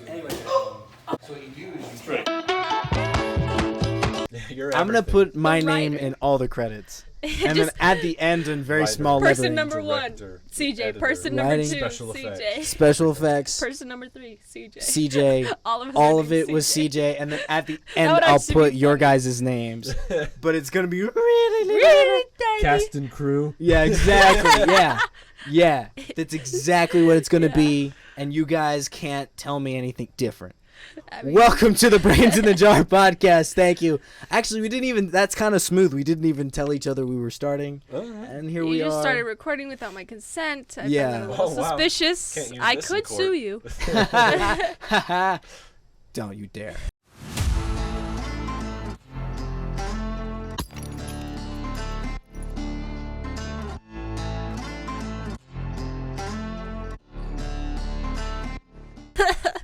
Anyway. So what you do is I'm going to put my name in all the credits. And then at the end in very small lettering. Person number 1, CJ. editor, Person number 2, special CJ. Special effects. Person number 3, CJ. CJ. All of it was CJ. And then at the end, would I'll actually put be your funny. guys' names. But it's going to be really tiny. Cast and crew. Yeah, exactly. Yeah. That's exactly what it's going to be. And you guys can't tell me anything different. Welcome to the Brains in the Jar podcast. Thank you. Actually, we didn't even, that's kind of smooth. We didn't even tell each other we were starting. And here we are. You just started recording without my consent. I Yeah. found that a little suspicious. Can't use I this could in court. sue you. Don't you dare.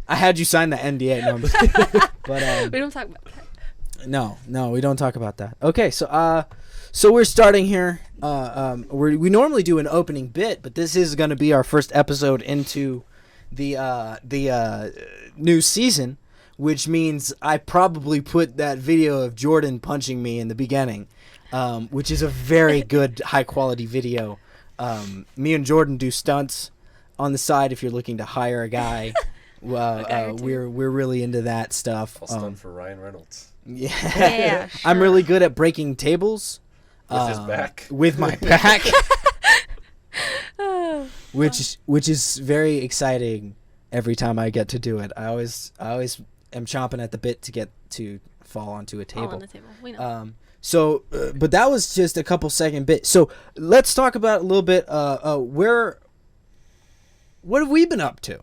I had you sign the NDA. No, I'm just kidding. But We don't talk about that. no, we don't talk about that. Okay, so we're starting here. We normally do an opening bit, but this is going to be our first episode into the new season, which means I probably put that video of Jordan punching me in the beginning, which is a very good high quality video. Me and Jordan do stunts on the side if you're looking to hire a guy. We're really into that stuff. I'll stunt for Ryan Reynolds. Yeah, sure. I'm really good at breaking tables. With his back? With my back. which is very exciting every time I get to do it. I always am chomping at the bit to get to fall onto a table. All on the table. We know. But that was just a couple second bit. So let's talk about a little bit. What have we been up to?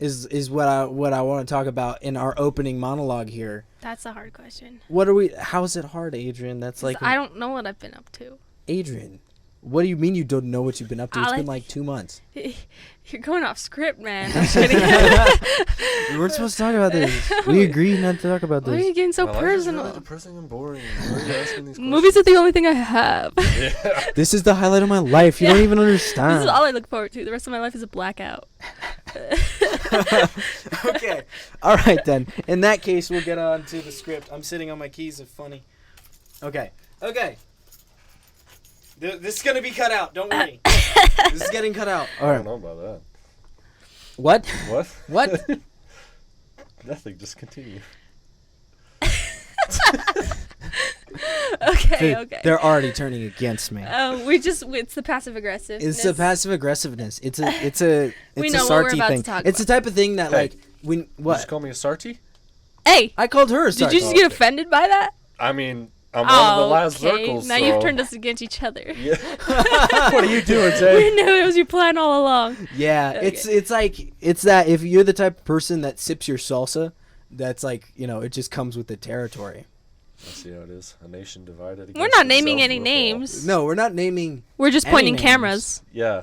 Is what I want to talk about in our opening monologue here. That's a hard question. How is it hard, Adrian? That's like I don't know what I've been up to. Adrian, what do you mean you don't know what you've been up to? It's been like 2 months. You're going off script, man. I'm kidding. We weren't supposed to talk about this. We agreed not to talk about Why are this. you getting so My life is personal? really depressing and boring. Why are you asking these Movies are the only thing I have. Yeah. This is the highlight of my life. You don't even understand. This is all I look forward to. The rest of my life is a blackout. Okay. All right, then. In that case, we'll get on to the script. I'm sitting on my keys. It's funny. Okay. This is going to be cut out. Don't worry. This is getting cut out. All I right. don't know about that. What? What? Nothing. Just continue. Okay. They're already turning against me. It's the passive aggressive. It's the passive aggressiveness. It's a We know what we're Sarty about to thing. talk It's the type of thing that Hey. what? You just call me a Sarty? Hey, I called her a did Sarty. you just get offended by that? I mean, I'm one of the last okay. circles. Now so. you've turned us against each other. Yeah. What are you doing, Jay? We knew it was your plan all along. Yeah, Okay. it's that if you're the type of person that sips your salsa, that's like, it just comes with the territory. I see how it is. A nation divided against We're not naming itself any will fall. names. No, we're not naming. We're just Any pointing names. cameras. Yeah.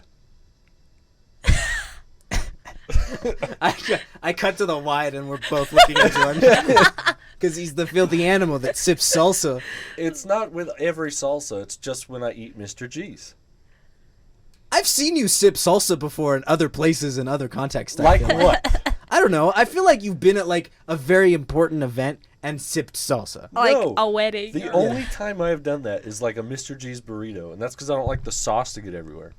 I cut to the wide and we're both looking at Jordan. Because he's the filthy animal that sips salsa. It's not with every salsa. It's just when I eat Mr. G's. I've seen you sip salsa before in other places and other contexts. I Like feel. what? I don't know. I feel like you've been at like a very important event and sipped salsa. Like No. a wedding. The only time I have done that is like a Mr. G's burrito, and that's because I don't like the sauce to get everywhere.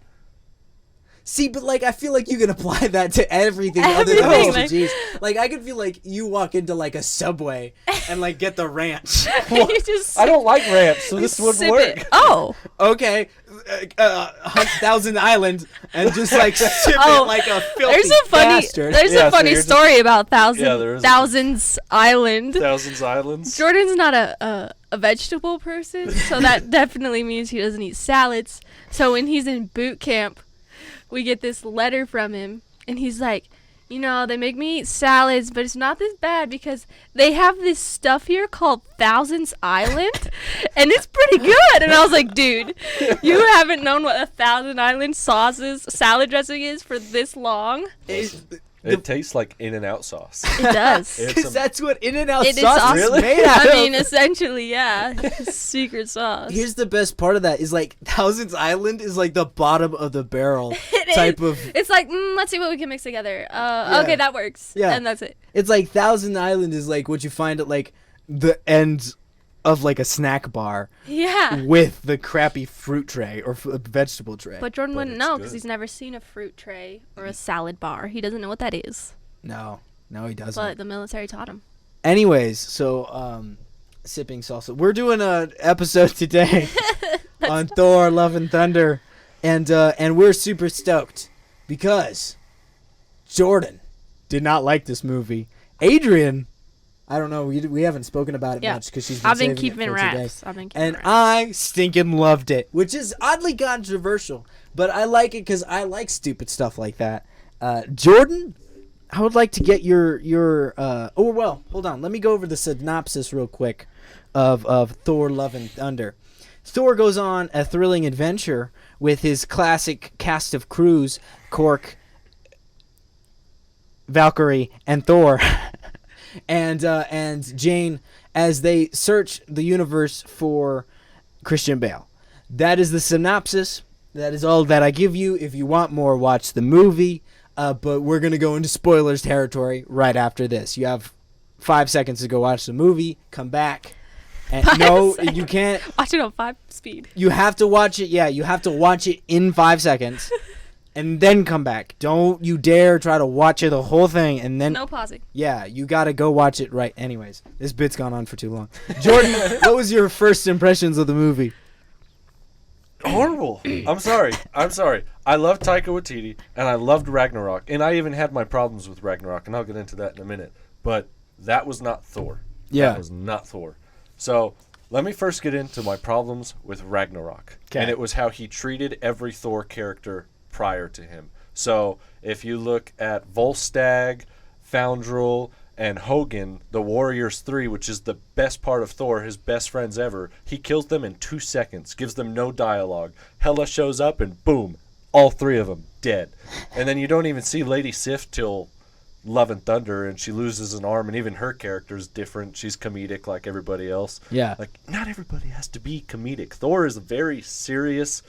See, but like I feel like you can apply that to everything other than Everything, Mr. like- G's. Like I could feel like you walk into like a Subway and like get the ranch. You just I don't like ranch, so this wouldn't sip work. it. Oh. Okay, Thousand Island, and just like sip Oh, it like a filthy There's a funny bastard. there's Yeah, a so funny you're just- story about Yeah, there is. Thousands Island. Thousands Islands. Jordan's not a vegetable person, so that definitely means he doesn't eat salads. So when he's in boot camp, we get this letter from him, and he's like, they make me eat salads, but it's not this bad because they have this stuff here called Thousands Island, and it's pretty good. And I was like, dude, you haven't known what a Thousand Island salad dressing is for this long? It tastes like In-N-Out sauce. It does. It's Because that's what In-N-Out It is sauce awesome. is made out I of. mean, essentially, yeah. Secret sauce. Here's the best part of that is like Thousands Island is like the bottom of the barrel It type is. of. It's like, let's see what we can mix together. Yeah. Okay, that works. Yeah. And that's it. It's like Thousand Island is like what you find at like the end of like a snack bar Yeah. with the crappy fruit tray or vegetable tray. But Jordan But wouldn't it's know because good. he's never seen a fruit tray or a salad bar. He doesn't know what that is. no, he doesn't. But the military taught him. Anyways, so sipping salsa. We're doing an episode today on Thor Love and Thunder, and we're super stoked because Jordan did not like this movie. Adrian, I don't know. We haven't spoken about it Yeah. much because she's been I've been saving keeping it for raps. today. And I stinking loved it, which is oddly controversial, but I like it because I like stupid stuff like that. Jordan, I would like to get your hold on. Let me go over the synopsis real quick of Thor Love and Thunder. Thor goes on a thrilling adventure with his classic cast of crews, Kork, Valkyrie, and Thor, and Jane, as they search the universe for Christian Bale. That is the synopsis. That is all that I give you. If you want more, watch the movie. But we're going to go into spoilers territory right after this. You have 5 seconds to go watch the movie. Come back. And you can't. Watch it on 5 speed. You have to watch it. Yeah, you have to watch it in 5 seconds. And then come back. Don't you dare try to watch it the whole thing and then. No pausing. Yeah, you got to go watch it right. Anyways, this bit's gone on for too long. Jordan, what was your first impressions of the movie? Horrible. I'm sorry. I love Taika Waititi, and I loved Ragnarok, and I even had my problems with Ragnarok, and I'll get into that in a minute. But that was not Thor. Yeah. That was not Thor. So let me first get into my problems with Ragnarok. 'Kay. And it was how he treated every Thor character prior to him. So if you look at Volstagg, Foundrel, and Hogan, the Warriors 3, which is the best part of Thor, his best friends ever, he kills them in 2 seconds, gives them no dialogue. Hela shows up and boom, all 3 of them dead. And then you don't even see Lady Sif till Love and Thunder, and she loses an arm, and even her character is different. She's comedic like everybody else. Yeah. Like, not everybody has to be comedic. Thor is a very serious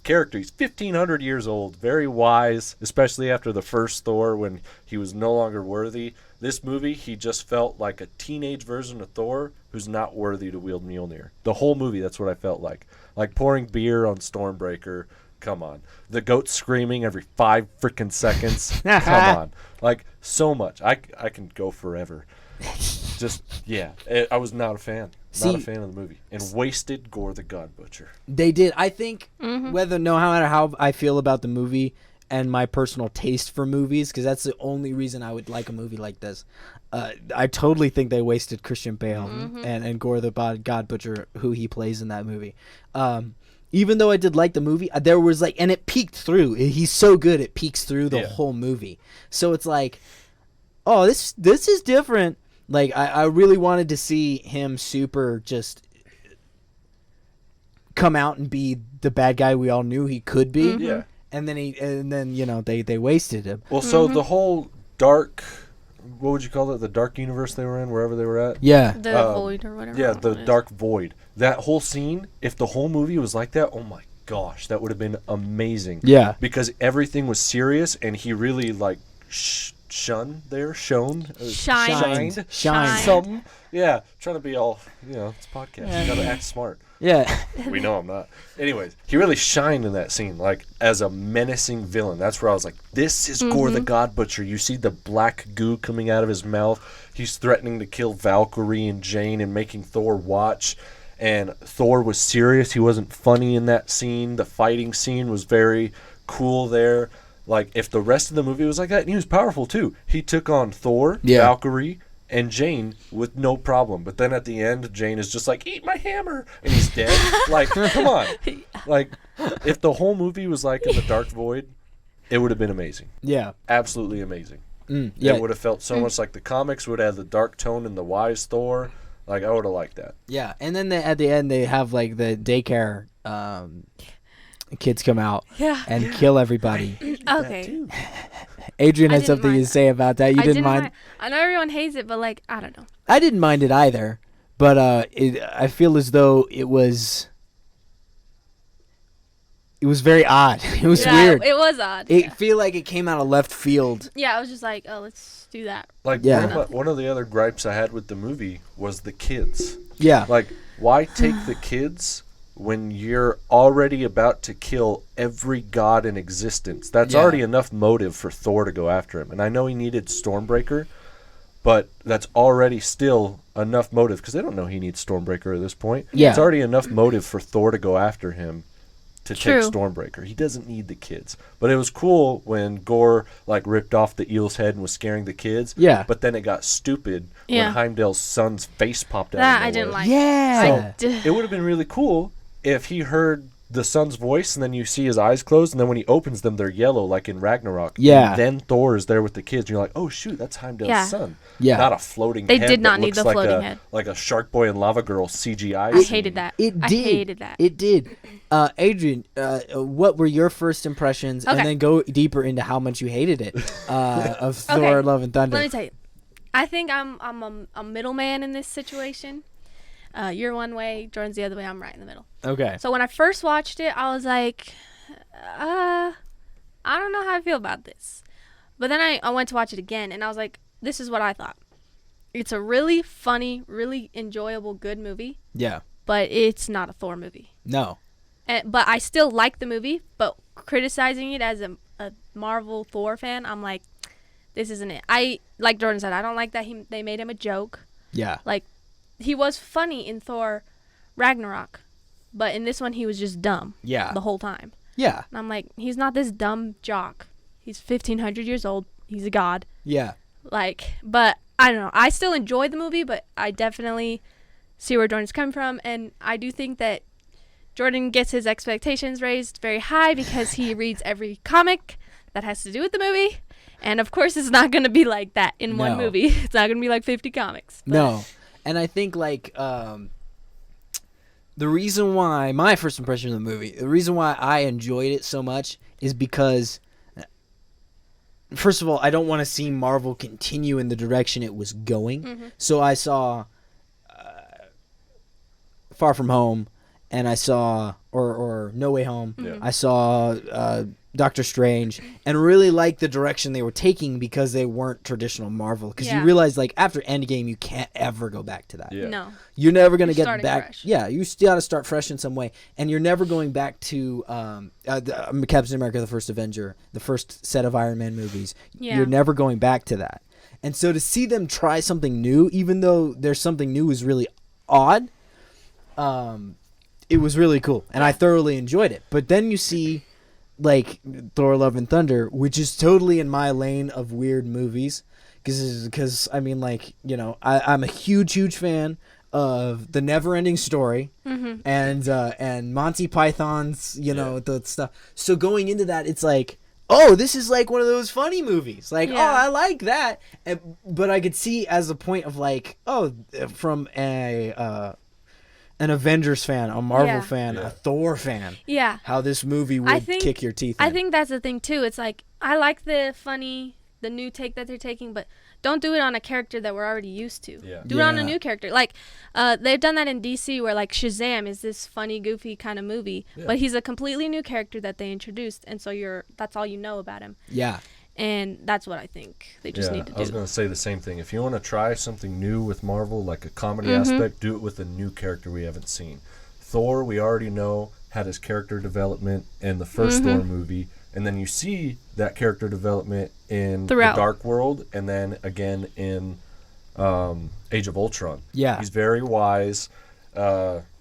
character. He's 1,500 years old, very wise, especially after the first Thor when he was no longer worthy. This movie, he just felt like a teenage version of Thor who's not worthy to wield Mjolnir. The whole movie, that's what I felt like. Like pouring beer on Stormbreaker. Come on. The goat screaming every 5 freaking seconds. Come on. Like, so much. I can go forever. Just, yeah. I was not a fan. Not a fan of the movie. And wasted Gore the God Butcher. They did. I think no matter how I feel about the movie and my personal taste for movies, because that's the only reason I would like a movie like this, I totally think they wasted Christian Bale and Gore the God Butcher, who he plays in that movie. Even though I did like the movie, there was like, and it peeked through. He's so good, it peeks through the whole movie. So it's like, oh, this is different. Like, I really wanted to see him super just come out and be the bad guy we all knew he could be. Yeah. And then you know they wasted him. Well, so the whole dark, what would you call it? The dark universe they were in, wherever they were at? Yeah. The void or whatever. Yeah, the dark void. That whole scene, if the whole movie was like that, oh my gosh, that would have been amazing. Yeah. Because everything was serious, and he really, like, shined. Shined. Something. Yeah, trying to be all, it's a podcast. You gotta act smart. Yeah. We know I'm not. Anyways, he really shined in that scene, like, as a menacing villain. That's where I was like, this is Gore the God Butcher. You see the black goo coming out of his mouth. He's threatening to kill Valkyrie and Jane and making Thor watch. And Thor was serious. He wasn't funny in that scene. The fighting scene was very cool there. Like, if the rest of the movie was like that, and he was powerful too. He took on Thor, Valkyrie, and Jane with no problem. But then at the end, Jane is just like, eat my hammer, and he's dead. Like, come on. Like, if the whole movie was like in the Dark Void, it would have been amazing. Yeah. Absolutely amazing. Yeah. It would have felt so much like the comics, would have the dark tone and the wise Thor. Like, I would have liked that. Yeah. And then at the end, they have, like, the daycare kids come out and kill everybody. Okay. Adrian I has didn't something mind to say about that. You didn't mind? mind. I know everyone hates it, but like I don't know. I didn't mind it either, but I feel as though it was very odd. It was weird. It was odd. It feel like it came out of left field. Yeah, I was just like, oh, let's do that. Like one of the other gripes I had with the movie was the kids. Yeah. Like, why take the kids when you're already about to kill every god in existence? That's already enough motive for Thor to go after him. And I know he needed Stormbreaker, but that's already still enough motive because they don't know he needs Stormbreaker at this point. Yeah. It's already enough motive for Thor to go after him to True. take Stormbreaker. He doesn't need the kids. But it was cool when Gore like ripped off the eel's head and was scaring the kids. Yeah. But then it got stupid Yeah. when Heimdall's son's face popped out. That of I didn't nowhere. like. Yeah. It would have been really cool if he heard the son's voice and then you see his eyes closed and then when he opens them they're yellow like in Ragnarok. Yeah. And then Thor is there with the kids and you're like, oh shoot, that's Heimdall's son. Yeah. Not a floating They head did not that need looks the like floating a, head. like a Shark Boy and Lava Girl CGI I scene. hated that. It did. I hated that. It did. Adrian, what were your first impressions? Okay. And then go deeper into how much you hated it of Thor Okay. Love and Thunder. Let me tell you. I think I'm a middleman in this situation. You're one way, Jordan's the other way. I'm right in the middle. Okay. So when I first watched it, I was like, I don't know how I feel about this. But then I went to watch it again, and I was like, this is what I thought. It's a really funny, really enjoyable, good movie, Yeah. but it's not a Thor movie. No. But I still like the movie, but criticizing it as a Marvel Thor fan, I'm like, this isn't it. Like Jordan said, I don't like that they made him a joke. Yeah. Like, he was funny in Thor Ragnarok, but in this one he was just dumb. Yeah. The whole time. Yeah. And I'm like, he's not this dumb jock. He's 1,500 years old. He's a god. Yeah. Like, but I don't know. I still enjoyed the movie, but I definitely see where Jordan's coming from, and I do think that Jordan gets his expectations raised very high because he reads every comic that has to do with the movie. And of course, it's not going to be like that in one No. movie. It's not going to be like 50 comics. But No. And I think like the reason why my first impression of the movie, the reason why I enjoyed it so much is because first of all, I don't want to see Marvel continue in the direction it was going. Mm-hmm. So I saw Far From Home, and I saw or No Way Home. Yeah. I saw Doctor Strange, and really liked the direction they were taking because they weren't traditional Marvel. Because you Yeah. realize, like, after Endgame, you can't ever go back to that. Yeah. No. You're never going to You're get starting back. fresh. Yeah, you still got to start fresh in some way. And you're never going back to Captain America, the First Avenger, the first set of Iron Man movies. Yeah. You're never going back to that. And so to see them try something new, even though there's something new is really odd, it was really cool. And I thoroughly enjoyed it. But then you see, like, Thor Love and Thunder, which is totally in my lane of weird movies. Because I mean, like, you know, I'm a huge fan of The Never-Ending Story and Monty Python's, you know, the stuff. So going into that, it's like, oh, this is like one of those funny movies. Like, Yeah. oh, I like that. But I could see as a point of like, oh, from an Avengers fan, a Marvel Yeah. fan, Yeah. a Thor fan, Yeah. how this movie would kick your teeth in. I think that's the thing too. It's like I like the new take that they're taking, but don't do it on a character that we're already used to. Yeah. Do it on a Yeah. new character. Like they've done that in DC where like Shazam is this funny, goofy kind of movie, but he's a completely new character that they introduced, and so that's all you know about him. Yeah. And that's what I think they just need to I was do. going to say the same thing. If you want to try something new with Marvel, like a comedy Mm-hmm. aspect, do it with a new character we haven't seen. Thor, we already know, had his character development in the first Mm-hmm. Thor movie, and then you see that character development in Throughout. the Dark World, and then again in Age of Ultron. Yeah. He's very wise,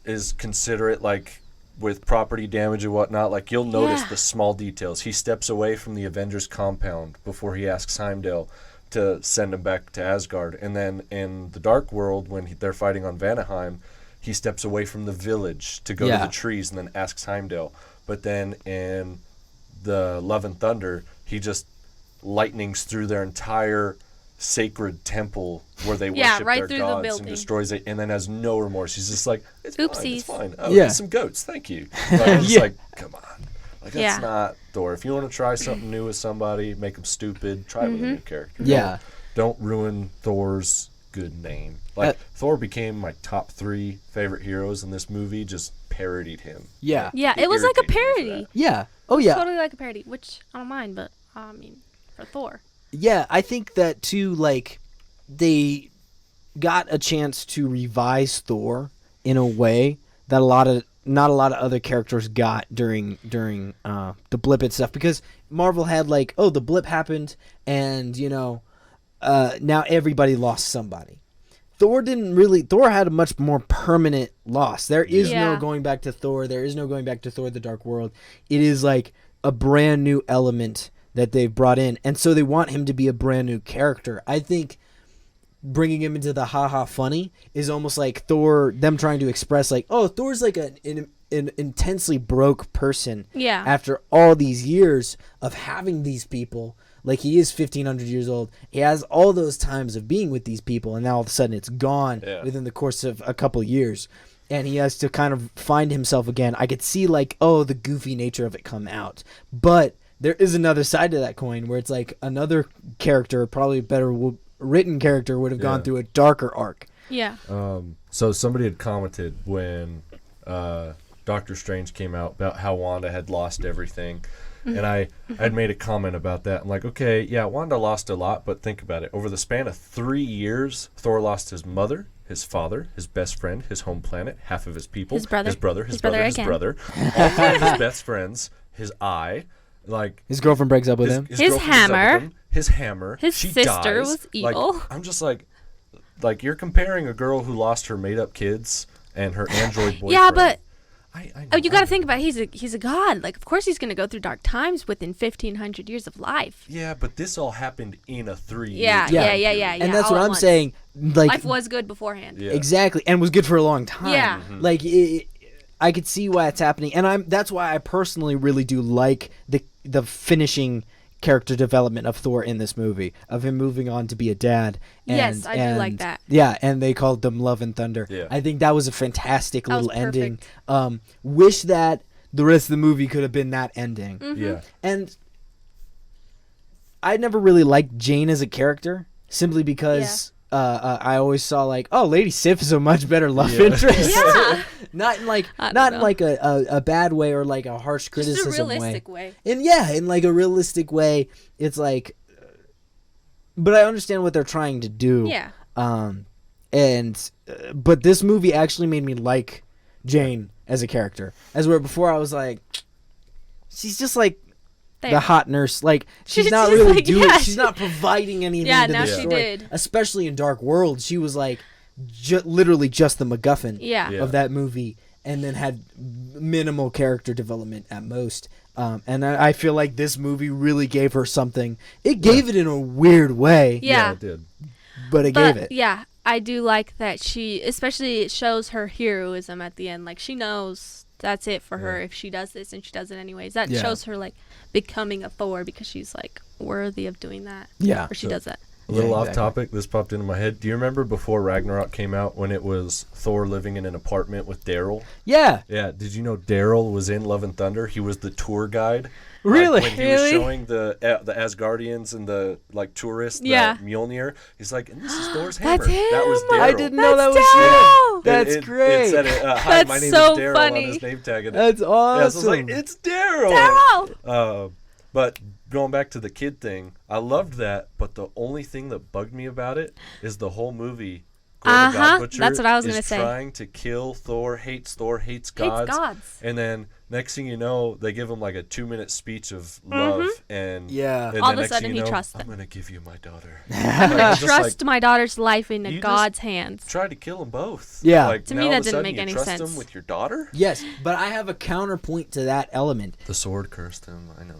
is considerate, like, with property damage and whatnot. Like, you'll notice Yeah. the small details. He steps away from the Avengers compound before he asks Heimdall to send him back to Asgard. And then in the Dark World, when they're fighting on Vanaheim, he steps away from the village to go Yeah. to the trees and then asks Heimdall. But then in the Love and Thunder, he just lightnings through their entire sacred temple where they Yeah, worship right their through the gods and building. destroys it, and then has no remorse. He's just like, it's fine, Oopsies. it's fine. Oh, Yeah. here's some goats, thank you. Like, I'm just Yeah. like, come on. Like, that's not Thor. If you want to try something new with somebody, make them stupid, try it with a new character. Yeah. Don't ruin Thor's good name. Like, Thor became my top 3 favorite heroes in this movie, just parodied him. Yeah. Yeah, it was like a irritated me for parody. that. Yeah. Oh, yeah. Totally like a parody, which I don't mind, but I mean, for Thor. Yeah, I think that, too, like, they got a chance to revise Thor in a way that not a lot of other characters got during the blip and stuff, because Marvel had like, oh, the blip happened and now everybody lost somebody. Thor had a much more permanent loss. There is no going back to Thor. There is no going back to Thor the Dark World. It is like a brand new element that they've brought in, and so they want him to be a brand new character. I think bringing him into the haha funny is almost like Thor, them trying to express like, oh, Thor's like an intensely broke person. Yeah. After all these years of having these people, like he is 1,500 years old. He has all those times of being with these people, and now all of a sudden it's gone within the course of a couple years. And he has to kind of find himself again. I could see like, oh, the goofy nature of it come out. But there is another side to that coin where it's like another character, probably better written character, would have gone through a darker arc. Yeah. So somebody had commented when Doctor Strange came out about how Wanda had lost everything. And I had made a comment about that. I'm like, okay, yeah, Wanda lost a lot, but think about it. Over the span of 3 years, Thor lost his mother, his father, his best friend, his home planet, half of his people, his brother, his brother, his brother, all 3 of his best friends, his eye, like his girlfriend breaks up with him. His hammer. His hammer. His she sister dies. was evil. Like, I'm just like you're comparing a girl who lost her made-up kids and her android boyfriend. Yeah, but you got to think about it. He's a god. Like, of course he's going to go through dark times within 1,500 years of life. Yeah, but this all happened in a 3-year Yeah. And that's what I'm saying. Like, life was good beforehand. Yeah. Exactly, and was good for a long time. Yeah. Mm-hmm. Like, I could see why it's happening, and that's why I personally really do like the finishing character development of Thor in this movie, of him moving on to be a dad. And, yes, I do like that. Yeah, and they called them Love and Thunder. Yeah. I think that was a fantastic little was ending. perfect. Wish that the rest of the movie could have been that ending. Mm-hmm. Yeah. And I never really liked Jane as a character, simply because I always saw like, oh, Lady Sif is a much better love interest. Yeah. not in like know. a bad way or like a harsh criticism Just a realistic way. And in like a realistic way, it's like, but I understand what they're trying to do. Yeah. But this movie actually made me like Jane as a character, as where before I was like, she's just like the hot nurse. Like, she's not really like, doing. yeah, she's not providing anything Yeah, to now the she story. did. Especially in Dark World, she was like literally just the MacGuffin Yeah. of that movie, and then had minimal character development at most. And I feel like this movie really gave her something. It gave it in a weird way. Yeah. It did. But it gave it. Yeah, I do like that especially it shows her heroism at the end. Like, she knows that's it for her if she does this, and she does it anyways. That shows her, like, becoming a Thor because she's, like, worthy of doing that. Yeah. Or she does that. A little Yeah, off exactly. topic, this popped into my head. Do you remember before Ragnarok came out when it was Thor living in an apartment with Daryl? Yeah. Yeah, did you know Daryl was in Love and Thunder? He was the tour guide. Really? Like, when he was showing the Asgardians and the tourists, the Mjolnir, he's like, and this is Thor's hammer. That's him! That was Daryl. I didn't know that was Daryl! him. That's It great. said it, hi, That's my name so is Daryl funny. on his name tag. And That's awesome. yeah, so I was like, it's Daryl! Daryl! But going back to the kid thing, I loved that, but the only thing that bugged me about it is the whole movie. Gorr the God Butcher that's what I was is gonna say. trying to kill Thor, hates gods. And then next thing you know, they give him like a 2-minute speech of love, and and all then of a next sudden thing he you know, trusts I'm them. gonna give you my daughter. Like, Trust my daughter's life in you God's just hands. Tried to kill them both. Yeah. Like, To now me, all that of a didn't sudden make you any trust sense. him with your daughter. Yes, but I have a counterpoint to that element. The sword cursed him. I know.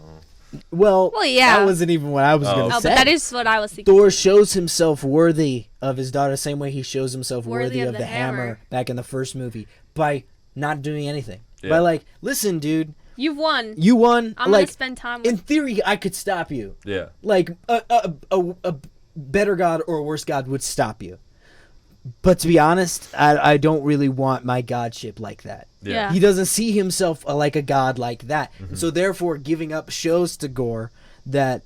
Well, yeah. that wasn't even what I was going to Oh, say. but that is what I was thinking. Thor shows himself worthy of his daughter the same way he shows himself Worthy worthy of of the the hammer hammer. back in the first movie by not doing anything. Yeah. By like, listen, dude, You've won. you won. I'm like, gonna spend time with in theory, I could stop you. Yeah. Like a better god or a worse god would stop you. But to be honest, I don't really want my godship like that. Yeah. He doesn't see himself like a god like that. So therefore, giving up shows to Gore that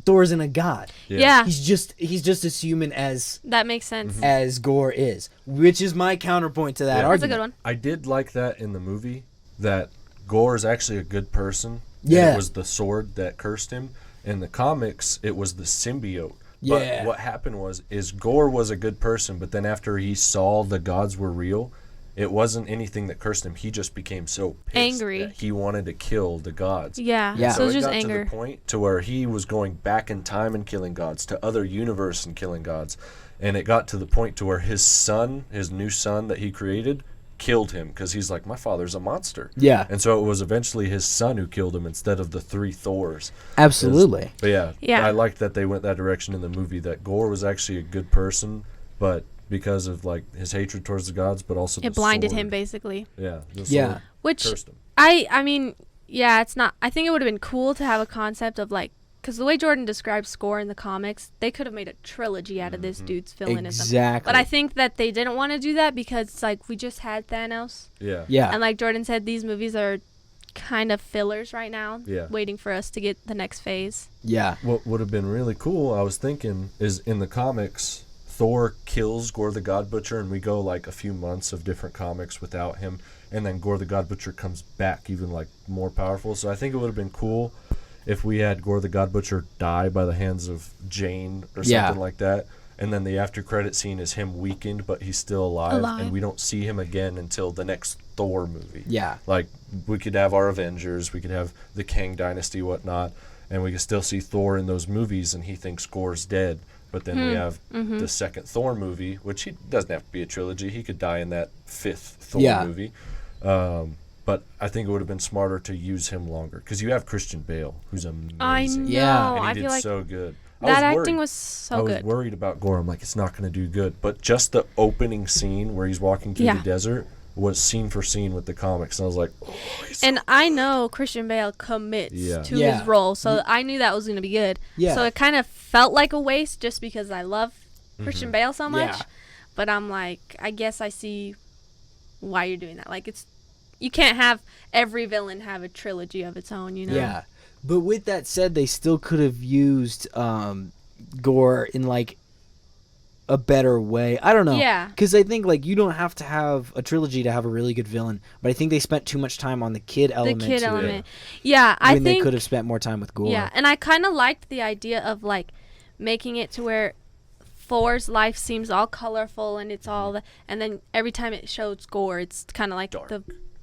Thor isn't a god. Yeah. He's just as human as That makes sense. as Gore is, which is my counterpoint to that Yeah. That's a argument. good one. I did like that in the movie, that Gore is actually a good person. Yeah. And it was the sword that cursed him. In the comics, it was the symbiote. Yeah. But what happened is Gore was a good person, but then after he saw the gods were real, it wasn't anything that cursed him. He just became so pissed Angry. that he wanted to kill the gods. Yeah. Yeah. So it's it just got anger. to the point to where he was going back in time and killing gods, to other universe and killing gods. And it got to the point to where his son, his new son that he created, killed him because he's like, my father's a monster. Yeah. And so it was eventually his son who killed him instead of the 3 Thors. Absolutely. But yeah, Yeah. I liked that they went that direction in the movie, that Gore was actually a good person, but because of like his hatred towards the gods, but also It the blinded sword. him, basically. Yeah. The Yeah. sword Which, cursed him. I mean, yeah, it's not. I think it would have been cool to have a concept of like, because the way Jordan describes Score in the comics, they could have made a trilogy out of this dude's villain. And Exactly. but I think that they didn't want to do that because it's like we just had Thanos, Yeah. Yeah. and like Jordan said, these movies are kind of fillers right now, Yeah. waiting for us to get the next phase. Yeah. What would have been really cool, I was thinking, is in the comics, Thor kills Gore the God Butcher, and we go like a few months of different comics without him, and then Gore the God Butcher comes back even like more powerful. So I think it would have been cool if we had Gore the God Butcher die by the hands of Jane or Yeah. something like that, and then the after credit scene is him weakened, but he's still alive, and we don't see him again until the next Thor movie. Yeah. Like, we could have our Avengers, we could have the Kang Dynasty, whatnot, and we could still see Thor in those movies, and he thinks Gore's dead. But then we have the second Thor movie, which he doesn't have to be a trilogy. He could die in that 5th Thor Yeah. movie. But I think it would have been smarter to use him longer, because you have Christian Bale, who's amazing. I know. Yeah. And he I did feel like so good. that I was acting worried. was so I was good. worried about Gore. I'm like, it's not going to do good. But just the opening scene where he's walking through Yeah. the desert was scene for scene with the comics. And I was like, oh, he's And I know Christian Bale commits Yeah. to Yeah. his role, so I knew that was going to be good. Yeah. So it kind of felt like a waste just because I love Christian Bale so much. Yeah. But I'm like, I guess I see why you're doing that. Like, you can't have every villain have a trilogy of its own, you know? Yeah. But with that said, they still could have used Gore in like a better way. I don't know. Yeah. Because I think like you don't have to have a trilogy to have a really good villain, but I think they spent too much time on the kid The element. kid to it, element. Yeah, I when think. they could have spent more time with Gore. Yeah, and I kind of liked the idea of like making it to where Thor's life seems all colorful and it's all the, and then every time it shows Gore, it's kind of like Dark.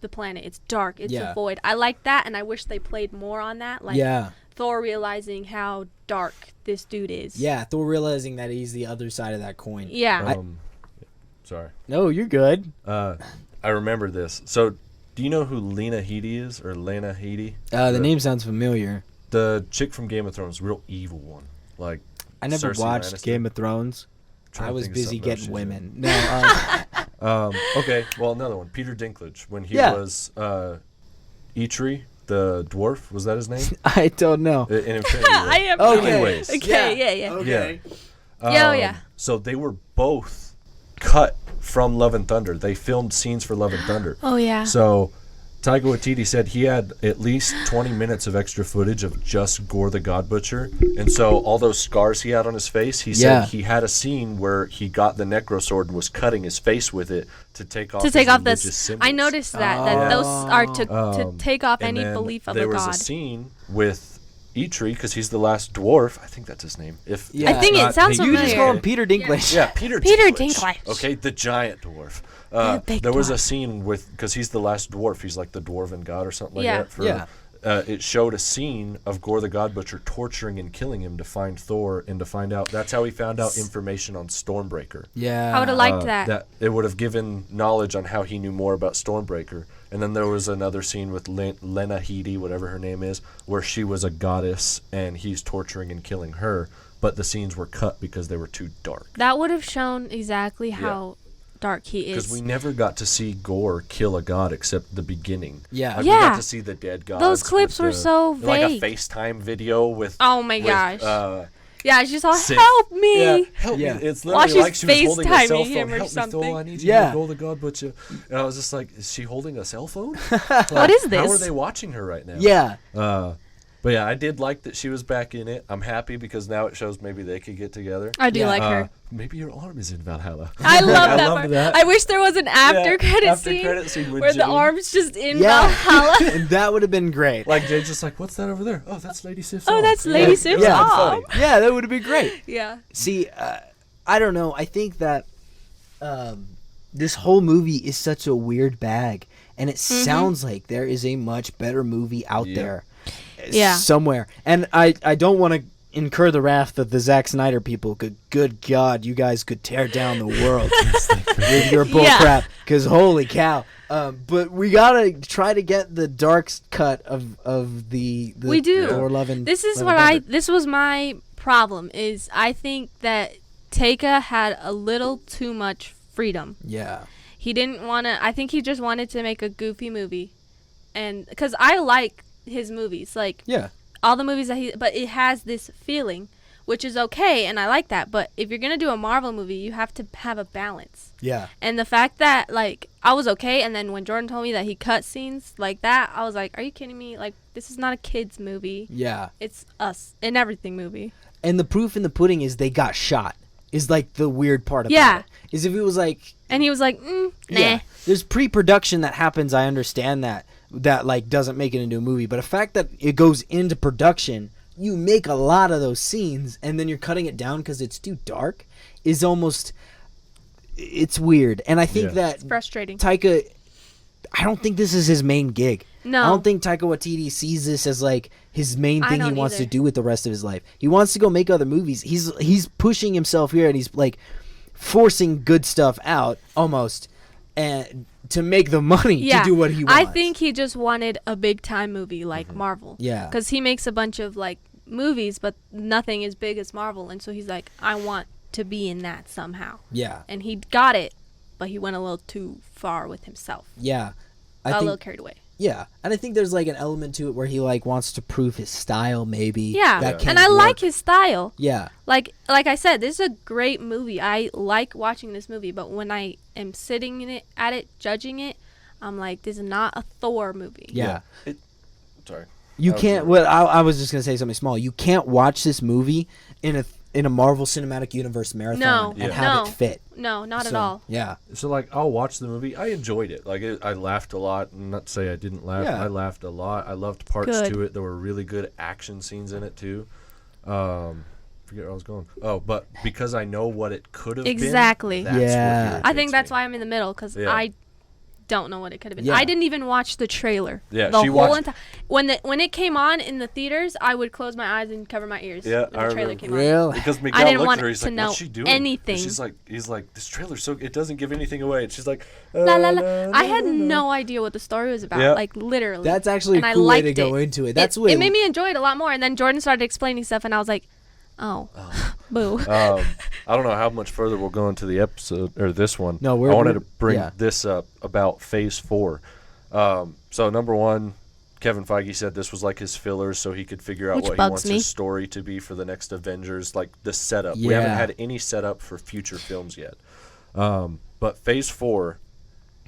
the planet. It's dark. It's Yeah. a void. I like that, and I wish they played more on that. Like Yeah. Thor realizing how dark this dude is. Yeah. Thor realizing that he's the other side of that coin. Yeah. sorry. No, you're good. I remember this. So, do you know who Lena Headey is, or Lena Headey? The name sounds familiar. The chick from Game of Thrones, real evil one. Like, I never Cersei watched Lannister. Game of Thrones. Trying I to was think of busy something else getting she's women. No. Okay, well, another one. Peter Dinklage, when he Yeah. was Eitri, the dwarf, was that his name? I don't know. In Infinity War. I am. Okay. Anyways. Okay. Yeah. Okay. Yeah. So they were both cut from Love and Thunder. They filmed scenes for Love and Thunder. Oh yeah. So Taika Waititi said he had at least 20 minutes of extra footage of just Gore the God Butcher. And so all those scars he had on his face, he Yeah. said he had a scene where he got the Necro Sword and was cutting his face with it to take off to take his off religious this, symbols. I noticed that those are to take off And any then belief of a there was god. a scene with Eitri, because he's the last dwarf. I think that's his name. If Yeah. I think it not, sounds hey, You just familiar. call him Peter Dinklage. Yeah, Peter Dinklage. Okay, the giant dwarf. The big There was a dwarf. scene with, because he's the last dwarf. He's like the dwarven god or something like Yeah. that. Yeah. It showed a scene of Gore the God Butcher torturing and killing him to find Thor and to find out. That's how he found out information on Stormbreaker. Yeah. I would have liked that. That it would have given knowledge on how he knew more about Stormbreaker. And then there was another scene with Lena Headey, whatever her name is, where she was a goddess and he's torturing and killing her. But the scenes were cut because they were too dark. That would have shown exactly how dark he is. Because we never got to see Gore kill a god except the beginning. Yeah. Like, we Yeah. got to see the dead gods. Those clips with were so Like a vague. FaceTime video with... Oh my with, gosh. yeah, Yeah, she's all, Sith. help me. Yeah, help Yeah. me. It's While literally she's like she was holding a cell FaceTiming him phone. or Help something. me, Thor. I need you Yeah. to go the God Butcher. And I was just like, is she holding a cell phone? What is this? How are they watching her right now? Yeah. But yeah, I did like that she was back in it. I'm happy because now it shows maybe they could get together. I do Yeah. like her. Maybe your arm is in Valhalla. I love I that loved part. that. I wish there was an after Yeah, credit after scene credit scene with where the Jane. arm's just in Yeah. Valhalla. And that would have been great. Like Jane's just like, what's that over there? Oh, that's Lady Sif's Oh, arm. that's Lady Sif's Yeah. arm. Yeah, that would have been great. Yeah. See, I don't know. I think that this whole movie is such a weird bag, and it sounds like there is a much better movie out Yep. there Yeah. somewhere. And I don't want to incur the wrath of the Zack Snyder people. Good God, you guys could tear down the world with your bull Yeah. crap. Because holy cow. But we gotta try to get the dark cut of the We do. Thor Love and This is Love what and I. Thunder. This was my problem. Is I think that Taika had a little too much freedom. Yeah. He didn't want to. I think he just wanted to make a goofy movie, and because I like his movies, like Yeah. all the movies that but it has this feeling, which is okay, and I like that. But if you're gonna do a Marvel movie, you have to have a balance. Yeah. And the fact that, like, I was okay, and then when Jordan told me that he cut scenes like that, I was like, are you kidding me? Like, this is not a kid's movie. Yeah. It's us and everything movie. And the proof in the pudding is they got shot. Is like the weird part about Yeah. it. Is if it was like And he was like, nah. yeah, there's pre-production that happens. I understand that like doesn't make it into a movie, but the fact that it goes into production, you make a lot of those scenes, and then you're cutting it down because it's too dark. Is almost it's weird, and I think Yeah. that It's frustrating. Taika, I don't think this is his main gig. No. I don't think Taika Waititi sees this as like his main I thing he don't wants to either. do with the rest of his life. He wants to go make other movies. He's pushing himself here, and he's like forcing good stuff out almost, and to make the money Yeah. to do what he wants. I think he just wanted a big time movie like Marvel. Yeah. Because he makes a bunch of, like, movies, but nothing as big as Marvel. And so he's like, I want to be in that somehow. Yeah, And he got it, but he went a little too far with himself. yeah. I Got a think little carried away. yeah, and I think there's like an element to it where he like wants to prove his style, maybe. Yeah. That can And I work. like his style. Yeah, Like I said, this is a great movie. I like watching this movie, but when I am sitting in it at it, judging it, I'm like, this is not a Thor movie. yeah. Sorry. You That was can't. good. Well, I was just gonna say something small. You can't watch this movie in a Marvel Cinematic Universe marathon No. and Yeah. have No. it fit. No, not at So, all. Yeah, So like I'll watch the movie. I enjoyed it. Like I laughed a lot. Not to say I didn't laugh. Yeah. I laughed a lot. I loved parts Good. to it. There were really good action scenes in it too. Forget where I was going. Oh, but because I know what it could have Exactly. been. That's Yeah. what I irritates think that's me. why I'm in the middle, because Yeah. I don't know what it could have been. Yeah. I didn't even watch the trailer. Yeah, the she whole watched- entire when it came on in the theaters, I would close my eyes and cover my ears. Yeah, when the I trailer remember. came on. Really. Because Miguel didn't looked want at her. He's to like, know "What's she doing?" anything. And he's like, "This trailer's so it doesn't give anything away." And she's like, La, la, la, la. I had no idea what the story was about. Yeah. Like literally. That's actually And a I cool way to liked go it. into it. That's it, what it made me enjoy it a lot more. And then Jordan started explaining stuff, and I was like, oh. Boo. I don't know how much further we'll go into the episode or this one. No, I wanted we're- to bring yeah. this up about Phase 4. So number one, Kevin Feige said this was like his fillers, so he could figure out Which what he bugs wants me. his story to be for the next Avengers, like the setup. We haven't Yeah. had any setup for future films yet. But Phase 4,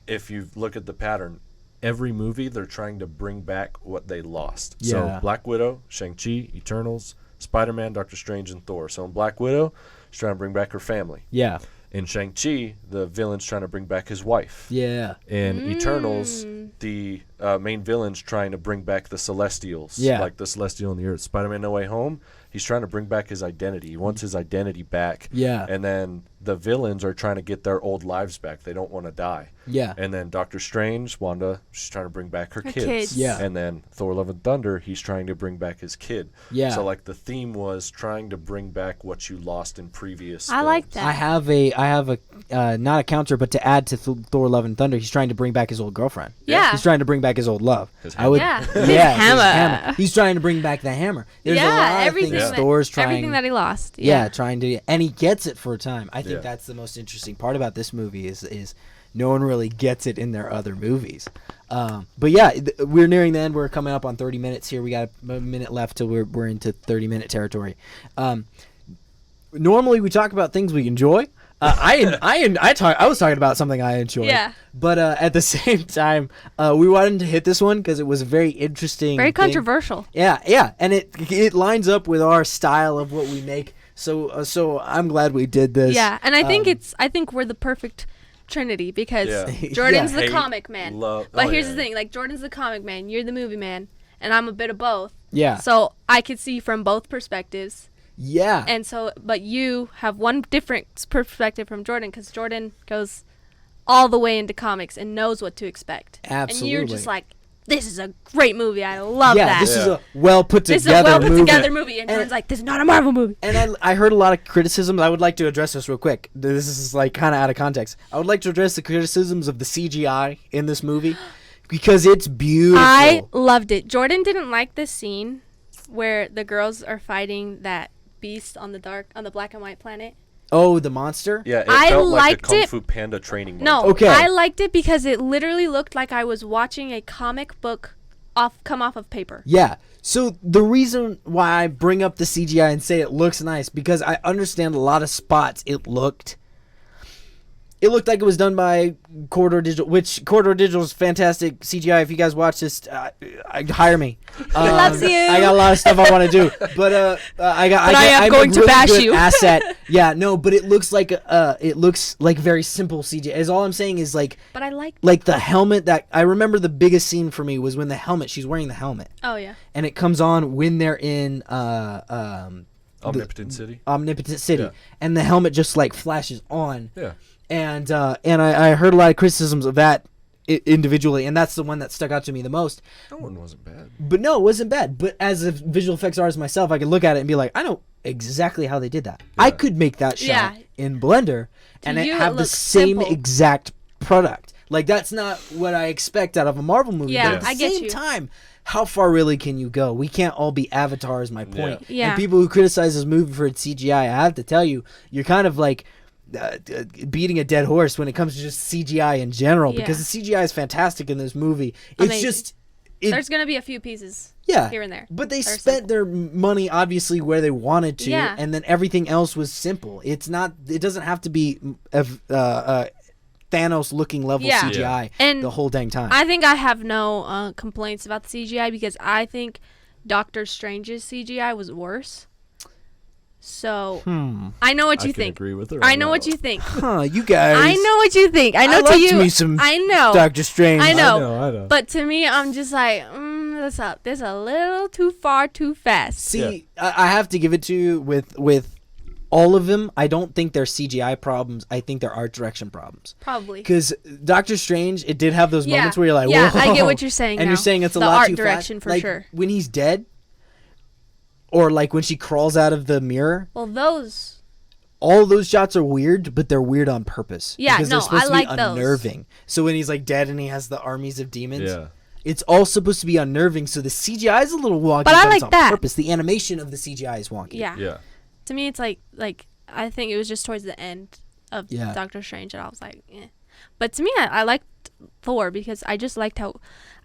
if you look at the pattern, every movie they're trying to bring back what they lost. Yeah. So Black Widow, Shang-Chi, Eternals, Spider-Man, Doctor Strange, and Thor. So in Black Widow, she's trying to bring back her family. Yeah, In Shang-Chi, the villain's trying to bring back his wife. yeah, In Eternals, the main villain's trying to bring back the Celestials. Yeah. Like the Celestial and the Earth. Spider-Man No Way Home, he's trying to bring back his identity. He wants his identity back. Yeah. And then the villains are trying to get their old lives back. They don't want to die. yeah, And then Doctor Strange, Wanda, she's trying to bring back her kids. Yeah. And then Thor Love and Thunder, he's trying to bring back his kid. Yeah. So like the theme was trying to bring back what you lost in previous I like films. that. I have a not a counter, but to add to Thor: Love and Thunder, he's trying to bring back his old girlfriend. Yeah. He's trying to bring back his old love. His I would, hammer. Yeah. yeah, His hammer. He's trying to bring back the hammer. There's a yeah, lot of everything things that, Thor's trying. everything that he lost. yeah, trying to, and he gets it for a time. I think Yeah. that's the most interesting part about this movie is no one really gets it in their other movies. But yeah, we're nearing the end. We're coming up on 30 minutes here. We got a minute left till we're into 30-minute territory. normally we talk about things we enjoy. I was talking about something I enjoyed. Yeah. But at the same time, we wanted to hit this one because it was a very interesting, Very thing. controversial. Yeah, and it lines up with our style of what we make. So I'm glad we did this. Yeah, and I think we're the perfect trinity because Yeah. Jordan's Yeah. the Hate, comic man. love- But oh, here's yeah. the thing, like Jordan's the comic man, you're the movie man, and I'm a bit of both. Yeah. So I could see from both perspectives. Yeah. And so, but you have one different perspective from Jordan because Jordan goes all the way into comics and knows what to expect. Absolutely. And you're just like, this is a great movie. I love yeah, that. this is Yeah. a well put This is together a well put movie. together movie. And Jordan's like, this is not a Marvel movie. And I heard a lot of criticisms. I would like to address this real quick. This is like kind of out of context. I would like to address the criticisms of the CGI in this movie because it's beautiful. I loved it. Jordan didn't like this scene where the girls are fighting that beast on the black and white planet. Oh, the monster? Yeah, it I felt like a liked Kung it- Fu Panda training mode. No, Okay. I liked it because it literally looked like I was watching a comic book come off of paper. Yeah. So the reason why I bring up the CGI and say it looks nice because I understand a lot of spots it looked like it was done by Corridor Digital, which Corridor Digital is fantastic CGI. If you guys watch this, hire me. Loves you. I got a lot of stuff I want to do, but I am I'm going a to really bash good you. asset. Yeah, no, but it looks like very simple CGI. Is all I'm saying is like But I liked the helmet that I remember the biggest scene for me was when she's wearing the helmet Oh, yeah. and it comes on when they're in Omnipotent City. Omnipotent City, Yeah. and the helmet just like flashes on. Yeah. And I heard a lot of criticisms of that individually, and that's the one that stuck out to me the most. That one wasn't bad. But no, it wasn't bad. But as a visual effects artist myself, I could look at it and be like, I know exactly how they did that. I Yeah. could make that shot Yeah. in Blender and you, have it the looks same simple. exact product. Like that's not what I expect out of a Marvel movie. Yeah, but at the I get same you. time, how far really can you go? We can't all be Avatar is my point. Yeah. And people who criticize this movie for its CGI, I have to tell you, you're kind of like beating a dead horse when it comes to just CGI in general because the CGI is fantastic in this movie. It's Amazing. just There's going to be a few pieces yeah, here and there. but they Or spent simple. their money obviously where they wanted to, Yeah. and then everything else was simple. It's not. It doesn't have to be Thanos looking level Yeah. CGI And the whole dang time. I think I have no complaints about the CGI because I think Doctor Strange's CGI was worse. So I know what you think. Agree with her. I know what you think. Huh, you guys. I know what you think. I know I to liked you. me some I know. Doctor Strange. I know. I know. But to me, I'm just like, that's a little too far, too fast. See, I have to give it to you with all of them. I don't think they're CGI problems. I think they're art direction problems. Probably. Because Doctor Strange, it did have those moments where you're like, yeah, whoa. I get what you're saying. And now. you're saying it's a the lot art too direction fast. for Like, sure. when he's dead, or like when she crawls out of the mirror, Well, those. all those shots are weird, but they're weird on purpose. Yeah, because they're no, supposed I to like be those. unnerving. So when he's like dead and he has the armies of demons, Yeah. it's all supposed to be unnerving. So the CGI is a little wonky, But I it's like on that. purpose. The animation of the CGI is wonky. Yeah. Yeah. To me, it's like I think it was just towards the end of Yeah. Doctor Strange that I was like, eh. But to me, I liked Thor because I just liked how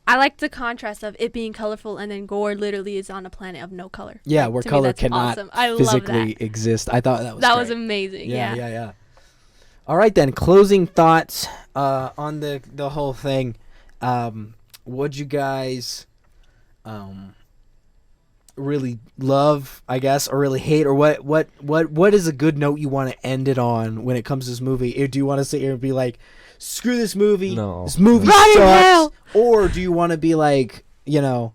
I liked the contrast of it being colorful and then Gore literally is on a planet of no color. Yeah, Like, where to me, color that's cannot awesome. I love physically that. exist. I thought that was That was great. amazing. Yeah, Yeah. yeah. All right then, closing thoughts on the whole thing. What'd you guys really love, I guess, or really hate, or what is a good note you want to end it on when it comes to this movie? Do you want to sit here and be like, screw this movie, No. this movie Rot in sucks, hell. or do you want to be like, you know,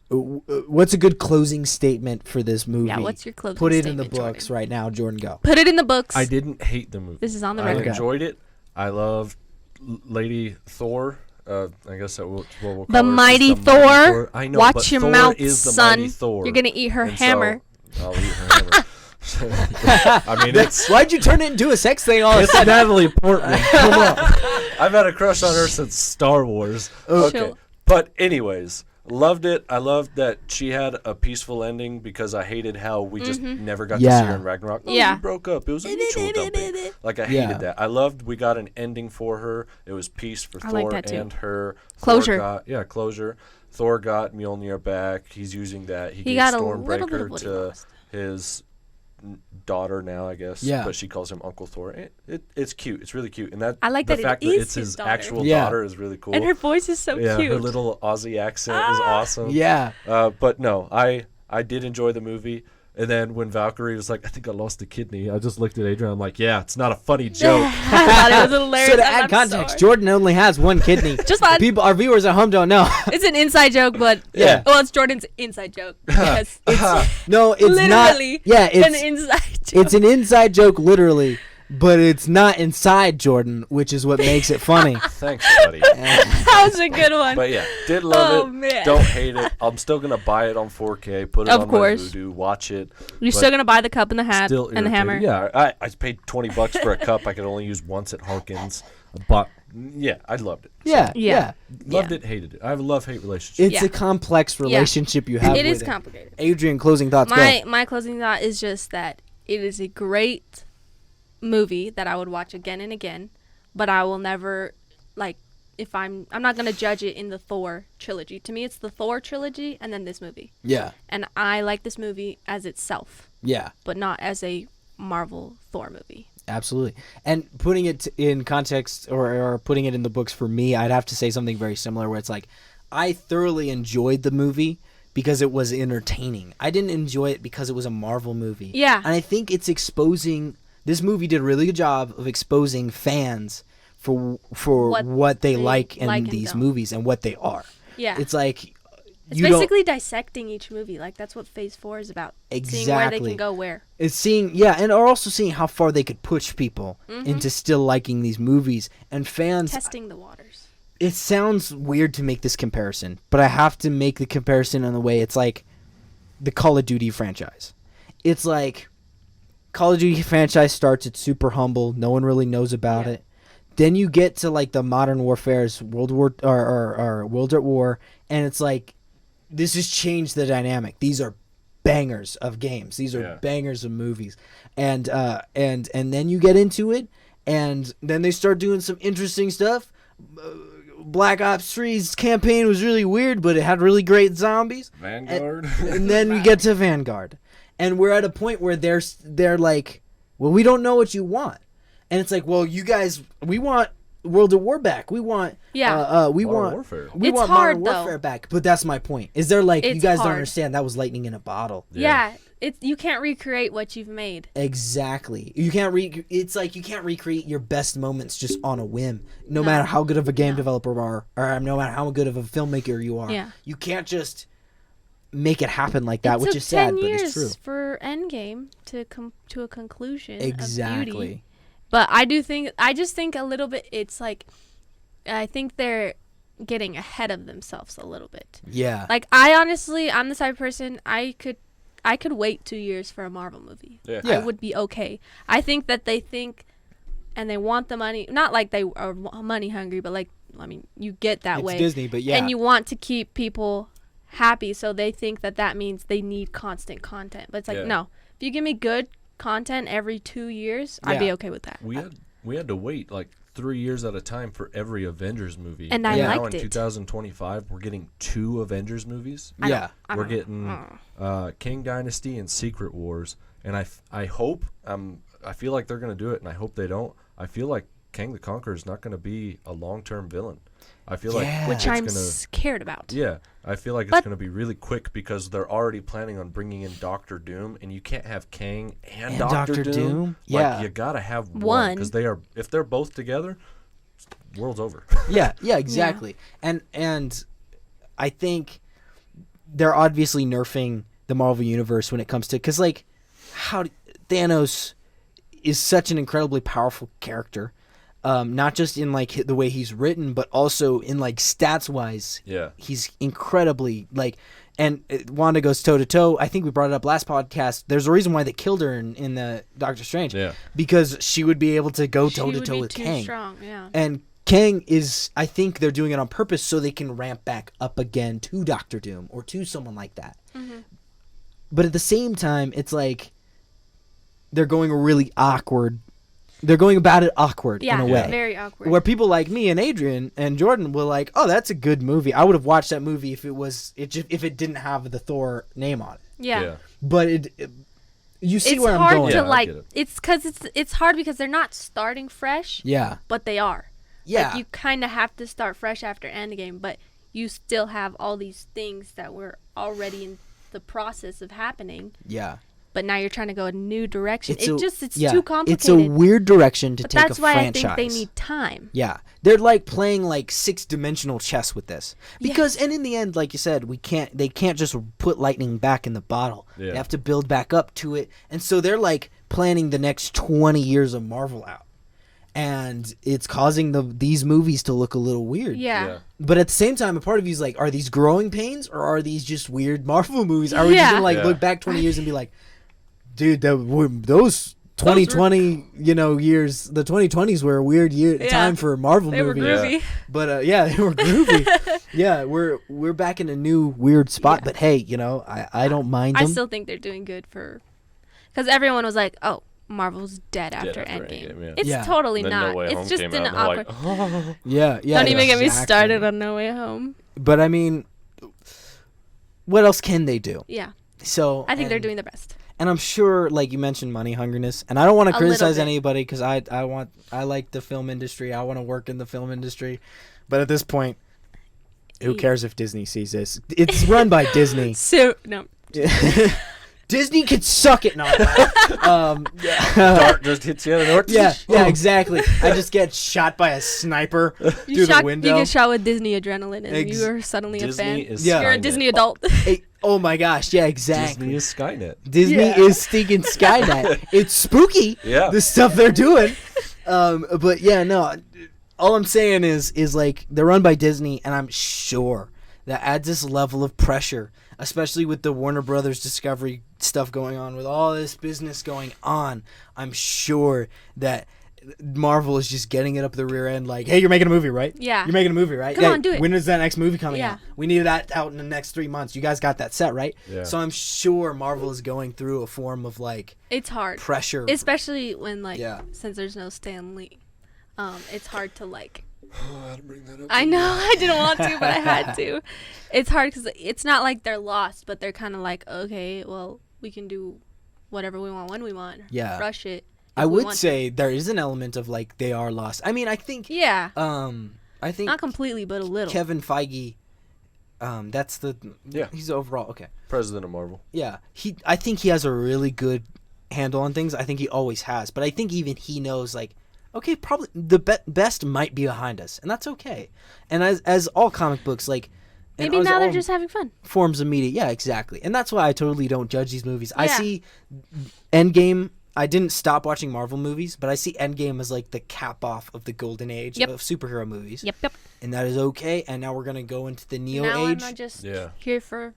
what's a good closing statement for this movie? Yeah, what's your closing Put it in the statement, books Jordan? right now, Jordan. Go. Put it in the books. I didn't hate the movie. This is on the I record. enjoyed it. I loved Lady Thor. I guess that what we'll call The her. mighty She's the mighty Thor. Thor. I know, Watch but your Thor mouth, is the son. mighty Thor. You're gonna eat her And so- hammer. I'll eat her hammer. I mean, it's Why'd you turn it into a sex thing all of a it's sudden? Natalie Portman. Come on. I've had a crush on her since Star Wars. Okay. Chill. But anyways, loved it. I loved that she had a peaceful ending because I hated how we just never got to see Yeah. her in Ragnarok. Oh, Yeah. we broke up. It was a mutual dumping. Like, I Yeah. hated that. I loved we got an ending for her. It was peace for I like Thor that too. and her. Closure. Closure. Thor got Mjolnir back. He's using that. He He gave got a little bit of Stormbreaker what he to lost. his daughter now, I guess. Yeah. But she calls him Uncle Thor. It's cute. It's really cute. And that I like the that fact it that is it's his his daughter. actual Yeah. daughter is really cool. And her voice is so yeah, cute. her little Aussie accent is awesome. Yeah. But no, I did enjoy the movie. And then when Valkyrie was like, I think I lost a kidney, I just looked at Adrian. I'm like, yeah, it's not a funny joke. I thought it was hilarious. So to I'm add context, sorry. Jordan only has one kidney. Just one. People, our viewers at home don't know. It's an inside joke, but Yeah. well, it's Jordan's inside joke because it's No, it's literally not. Yeah, an it's inside joke. it's an inside joke, literally, but it's not inside Jordan, which is what makes it funny. Thanks, buddy. That was a good one. But yeah, did love Oh, it. man. Don't hate it. I'm still gonna buy it on 4K. Put it Of on course. my Vudu. Watch it. You're but still gonna buy the cup and the hat Still and the hammer. irritated. Yeah, I paid $20 for a cup I could only use once at Harkins. But yeah, I loved it. So, Yeah, Yeah. loved Yeah. it, hated it. I have a love-hate relationship. It's Yeah. a complex relationship you have It with is it. complicated. Adrian, closing thoughts. My closing thought is just that it is a great movie that I would watch again and again, but I will never if I'm not gonna judge it in the Thor trilogy. To me, it's the Thor trilogy and then this movie. Yeah, And I like this movie as itself, yeah, but not as a Marvel Thor movie. absolutely. And putting it in context or putting it in the books for me, I'd have to say something very similar where it's like, I thoroughly enjoyed the movie because it was entertaining. I didn't enjoy it because it was a Marvel movie. Yeah. And I think it's exposing, this movie did a really good job of exposing fans for what they like in like and these don't. movies and what they are. Yeah. It's like, It's you don't, basically dissecting each movie. Like that's what Phase 4 is about. Seeing where they Exactly. can go where. it's seeing, yeah, and also seeing how far they could push people into still liking these movies. And fans, Testing the waters. it sounds weird to make this comparison, but I have to make the comparison in the way it's like the Call of Duty franchise. It's like Call of Duty franchise starts, it's super humble, no one really knows about Yeah. it. Then you get to like the Modern Warfare's World at War, and it's like this has changed the dynamic. These are bangers of games. These are Yeah. bangers of movies, and then you get into it, and then they start doing some interesting stuff. Black Ops 3's campaign was really weird, but it had really great zombies. Vanguard. And then we get to Vanguard, and we're at a point where they're like, well, we don't know what you want, and it's like, well, you guys, we want World at War back. We want we Modern want Warfare. we It's want hard, Modern though. Warfare back. But that's my point. Is there like you It's guys don't hard. understand? That was lightning in a bottle. Yeah. You can't recreate what you've made. Exactly. You can't it's like you can't recreate your best moments just on a whim. No matter how good of a game developer you are, or no matter how good of a filmmaker you are. Yeah. You can't just make it happen like that, It which took is sad, 10 but years it's true. for Endgame to come to a conclusion. Of beauty. Exactly. But I just think a little bit. It's like, I think they're getting ahead of themselves a little bit. Yeah. Like I'm the type of person I could wait 2 years for a Marvel movie. Yeah. Yeah. I would be okay. I think that they think, and they want the money. Not like they are money hungry, but like you get that It's way. Disney, but yeah. And you want to keep people happy, so they think that means they need constant content. But it's like, Yeah. no. If you give me good content every 2 years, I'd be Yeah. okay with that. We had to wait like 3 years at a time for every Avengers movie. And I now liked in it. 2025, we're getting 2 Avengers movies. Yeah. I We're don't know. getting King Dynasty and Secret Wars, and I hope I feel like they're gonna do it, and I hope they don't. I feel like Kang the Conqueror is not gonna be a long-term villain. I feel like Yeah. Which it's I'm gonna. scared about. Yeah, I feel like it's But- going to be really quick because they're already planning on bringing in Doctor Doom, and you can't have Kang and Doctor Dr. Doom. Doom? Like, Yeah. you got to have one One. because if they're both together, world's over. Yeah, exactly. And I think they're obviously nerfing the Marvel universe when it comes to, because like Thanos is such an incredibly powerful character, not just in like the way he's written, but also in like stats wise. Yeah. He's incredibly like, and Wanda goes toe to toe. I think we brought it up last podcast. There's a reason why they killed her in the Doctor Strange. Yeah. Because she would be able to go She toe to would toe be with too Kang. strong, yeah. And Kang is, I think they're doing it on purpose so they can ramp back up again to Doctor Doom or to someone like that. Mm-hmm. But at the same time, it's like they're going really awkward. They're going about it awkward Yeah, in a way. very awkward. Where people like me and Adrian and Jordan were like, "Oh, that's a good movie. I would have watched that movie if it didn't have the Thor name on it." yeah. But You see it's where I'm hard going? to Yeah, I like. get it. It's because it's hard because they're not starting fresh, Yeah. but they are. Yeah. Like, you kind of have to start fresh after Endgame, but you still have all these things that were already in the process of happening. Yeah. But now you're trying to go a new direction. It's It's too complicated. It's a weird direction to but take that's a why franchise. I think they need time. Yeah, they're like playing like 6-dimensional chess with this because, and in the end, like you said, they can't just put lightning back in the bottle. Yeah. They have to build back up to it, and so they're like planning the next 20 years of Marvel out, and it's causing these movies to look a little weird. Yeah. But at the same time, a part of you is like, are these growing pains or are these just weird Marvel movies? Are we just gonna like Yeah. look back 20 years and be like, dude, those 2020, years, the 2020s were a weird time for a Marvel They were movie. groovy. But they were groovy. Yeah, we're back in a new weird spot. Yeah. But hey, I don't mind them. I still think they're doing good because everyone was like, "Oh, Marvel's dead after Endgame." yeah. It's Yeah. totally Then No not. Way It's Home just came an out, and they're awkward. like, oh. yeah. Don't even get me exactly. started on No Way Home. But I mean, what else can they do? Yeah, So I think they're and- doing the best. And I'm sure, like you mentioned, money hungriness, and I don't want to A little criticize bit. anybody because I like the film industry. I want to work in the film industry, but at this point, who cares if Disney sees this? It's run by Disney. So no, Disney could suck it, not. Dart just hits you in the north. Yeah, exactly. I just get shot by a sniper through the window. You get shot with Disney adrenaline, and Ex- you are suddenly a fan. Disney is Yeah. You're a Skynet. Disney adult. Hey, oh my gosh, yeah, exactly. Disney is Skynet. Disney Yeah. is stinking Skynet. It's spooky. Yeah. The stuff they're doing. But yeah, no. All I'm saying is like they're run by Disney, and I'm sure that adds this level of pressure, especially with the Warner Brothers Discovery stuff going on, with all this business going on. I'm sure that Marvel is just getting it up the rear end, like, hey, you're making a movie, right? Yeah. You're making a movie, right? Come Hey, on, do it. When is that next movie coming Yeah. out? We need that out in the next 3 months. You guys got that set, right? Yeah. So I'm sure Marvel is going through a form of like It's hard, pressure. especially when Yeah. since there's no Stan Lee, it's hard to like. Oh, I had to bring that up. I know I didn't want to, but I had to. It's hard because it's not like they're lost, but they're kind of like, okay, well, we can do whatever we want when we want. Yeah. Rush it. I if we would want say there is an element of like they are lost. I mean, I think to. Yeah. I think Not completely, but a little. Kevin Feige, that's the Yeah. he's overall okay. President of Marvel. Yeah, I think he has a really good handle on things. I think he always has, but I think even he knows like, okay, probably the best might be behind us, and that's okay. And as all comic books like, and Maybe as now they're all just having fun. forms of media, yeah, exactly. And that's why I totally don't judge these movies. I Yeah. see Endgame. I didn't stop watching Marvel movies, but I see Endgame as like the cap off of the golden age Yep. of superhero movies. Yep. And that is okay. And now we're going to go into the Neo Now age. I'm just Yeah. here for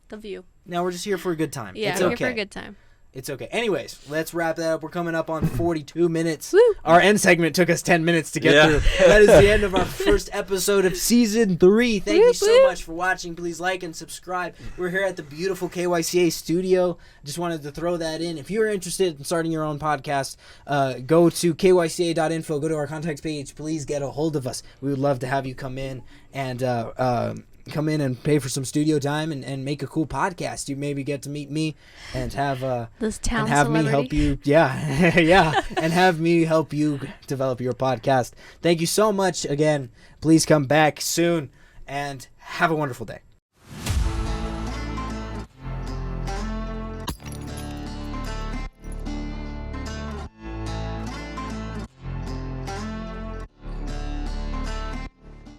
the view. Now we're just here for a good time. Yeah, it's I'm okay. here for a good time. It's okay. Anyways, let's wrap that up. We're coming up on 42 minutes. Woo. Our end segment took us 10 minutes to get Yeah. through. That is the end of our first episode of season 3. Thank you Whoop, so whoop. much for watching. Please like and subscribe. We're here at the beautiful KYCA studio. Just wanted to throw that in. If you're interested in starting your own podcast, go to kyca.info. Go to our contacts page. Please get a hold of us. We would love to have you come in and come in and pay for some studio time and make a cool podcast. You maybe get to meet me and have This town and have me help celebrity. you yeah and have me help you develop your podcast. Thank you so much again. Please come back soon and have a wonderful day.